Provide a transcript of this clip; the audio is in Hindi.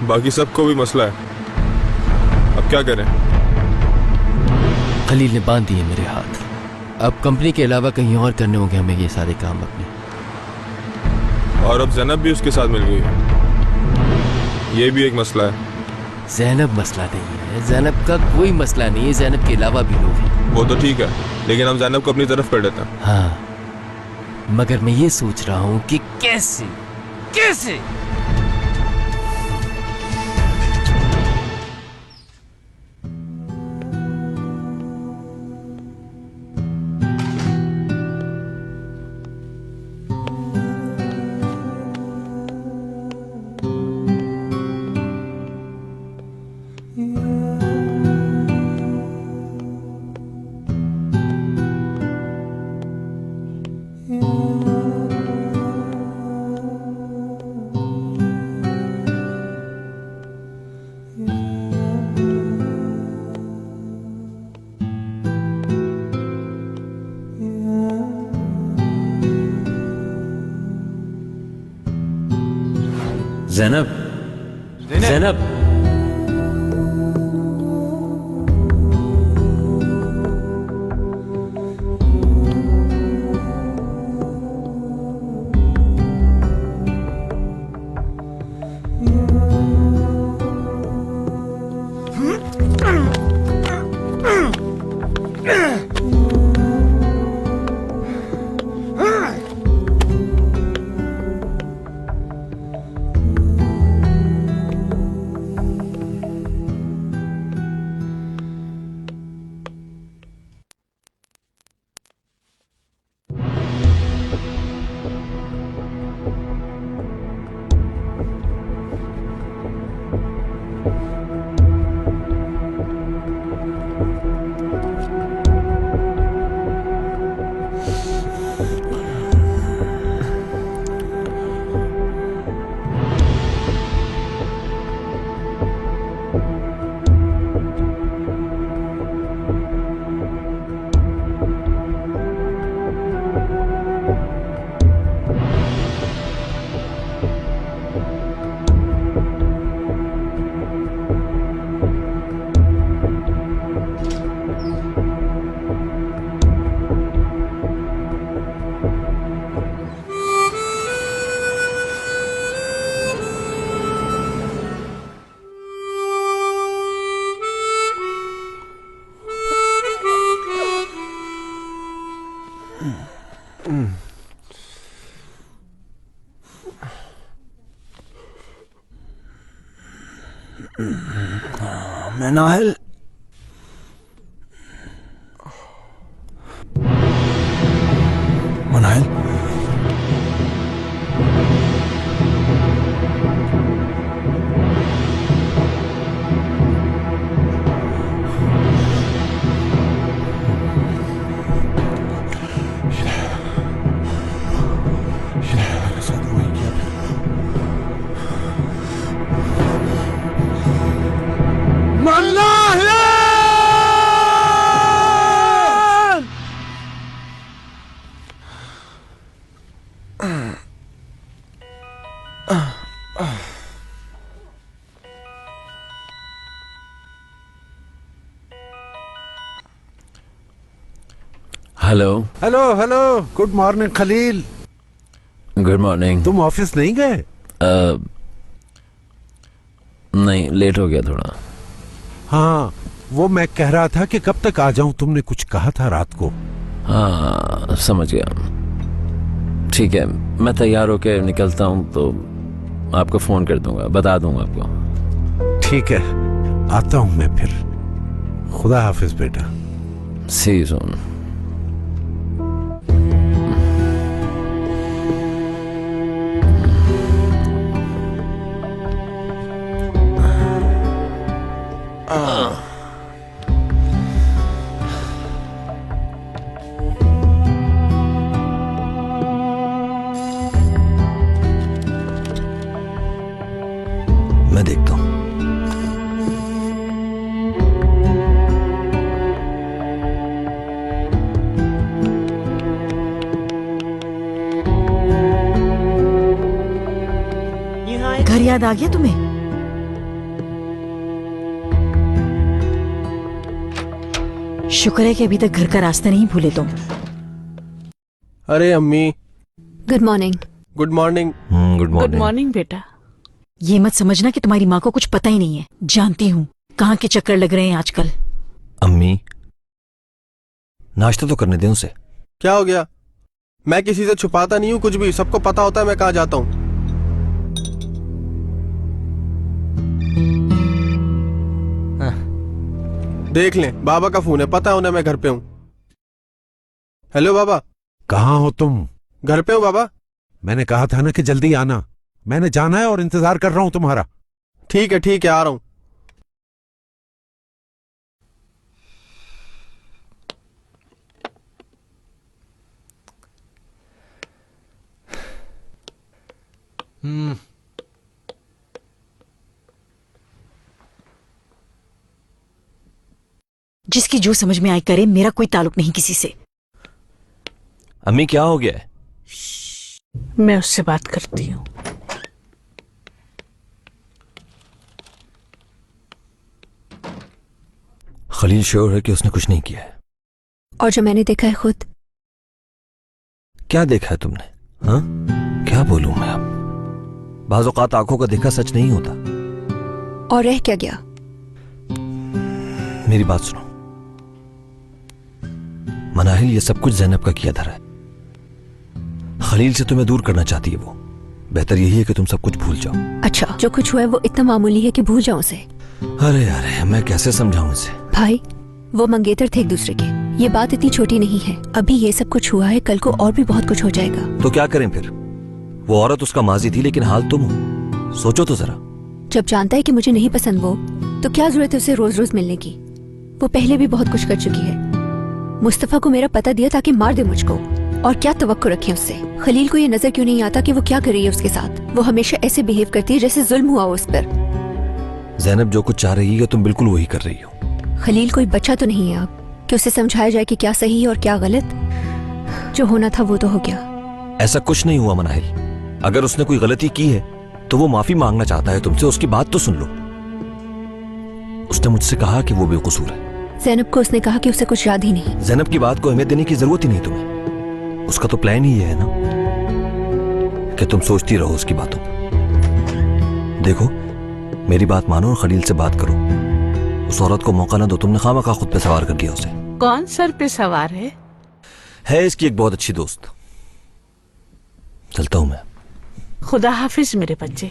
बाकी सबको भी मसला है, अब क्या करें? खलील ने बांध दिए मेरे हाथ। अब कंपनी के अलावा कहीं और करने होंगे हमें ये सारे काम अपने। और अब जैनब भी उसके साथ मिल गई है, ये भी एक मसला है। जैनब मसला नहीं है, जैनब का कोई मसला नहीं है, जैनब के अलावा भी लोग हैं। वो तो ठीक है, लेकिन हम जैनब को अपनी तरफ कर लेते हैं। हाँ, मगर मैं ये सोच रहा हूं कि कैसे कैसे। Zainab, Zainab, Manahil, Manahil, hello hello hello, good morning Khalil. Good morning. तुम ऑफिस नहीं गए? नहीं, लेट हो गया थोड़ा। हाँ, वो मैं कह रहा था कि कब तक आ जाऊं, तुमने कुछ कहा था रात को। हाँ, समझ गया। ठीक है, मैं तैयार होके निकलता हूँ तो आपको फोन कर दूंगा, बता दूंगा आपको। ठीक है, आता हूं मैं फिर। खुदा हाफिज बेटा। सी यू सून। मैं देखता हूं। घर याद आ गया तुम्हें? शुक्र है कि अभी तक घर का रास्ता नहीं भूले तुम। अरे अम्मी। Good morning. Good morning. Good good morning बेटा। ये मत समझना कि तुम्हारी माँ को कुछ पता ही नहीं है। जानती हूँ कहाँ के चक्कर लग रहे हैं आजकल। अम्मी, नाश्ता तो करने दें उसे। क्या हो गया? मैं किसी से छुपाता नहीं हूँ कुछ भी, सबको पता होता है मैं कहाँ जाता हूँ। देख लें, बाबा का फोन है, पता है उन्हें मैं घर पे हूँ। हेलो बाबा। कहाँ हो तुम? घर पे हूँ बाबा। मैंने कहा था ना कि जल्दी आना। मैंने जाना है और इंतजार कर रहा हूं तुम्हारा। ठीक है आ रहा हूँ। जिसकी जो समझ में आए करे, मेरा कोई ताल्लुक नहीं किसी से। अम्मी क्या हो गया है? मैं उससे बात करती हूँ। खलील श्योर है कि उसने कुछ नहीं किया है? और जो मैंने देखा है खुद। क्या देखा है तुमने? हाँ, क्या बोलूं मैं अब? बाज़ औक़ात आंखों का देखा सच नहीं होता। और रह क्या गया? मेरी बात सुनो मनाहिल, ये सब कुछ ज़ैनब का किया धरा है। खलील से तुम्हें दूर करना चाहती है वो। बेहतर यही है कि तुम सब कुछ भूल जाओ। अच्छा, जो कुछ हुआ है वो इतना मामूली है कि भूल जाऊं उसे? अरे मैं कैसे समझाऊं इसे? भाई, वो मंगेतर थे एक दूसरे के। ये बात इतनी छोटी नहीं है। अभी ये सब कुछ हुआ है, कल को और भी बहुत कुछ हो जाएगा। तो क्या करें फिर? वो औरत उसका माजी थी, लेकिन हाल तुम हो। सोचो तो जरा। जब जानता है कि मुझे नहीं पसंद वो, तो क्या जरूरत है उसे रोज रोज मिलने की? वो पहले भी बहुत कुछ कर चुकी है। मुस्तफा को मेरा पता दिया ताकि मार दे मुझको। और क्या तवक्को रखें उससे? खलील को ये नजर क्यों नहीं आता कि वो क्या कर रही है उसके साथ? वो हमेशा ऐसे बिहेव करती है जैसे जुल्म हुआ उस पर। ज़ैनब जो कुछ चाह रही है तुम बिल्कुल वही कर रही हो। खलील कोई बच्चा तो नहीं है अब कि उसे समझाया जाए कि क्या सही है और क्या गलत। जो होना था वो तो हो गया। ऐसा कुछ नहीं हुआ मनाहिल। अगर उसने कोई गलती की है तो वो माफी मांगना चाहता है तुमसे। उसकी बात तो सुन लो। उसने मुझसे कहा कि वो बेकसूर है। ज़ैनब को उसने कहा कि उसे कुछ याद ही नहीं। ज़ैनब की बात को अहमियत देने की जरूरत ही नहीं तुम्हें। उसका तो प्लान ही ये है ना कि तुम सोचती रहो उसकी बातों। देखो, मेरी बात मानो और खलील से बात करो। उस औरत को मौका ना दो। तुमने खामखा खुद पे सवार कर दिया उसे। कौन सर पे सवार है? इसकी एक बहुत अच्छी दोस्त। चलता हूं मैं। खुदा हाफिज मेरे बच्चे।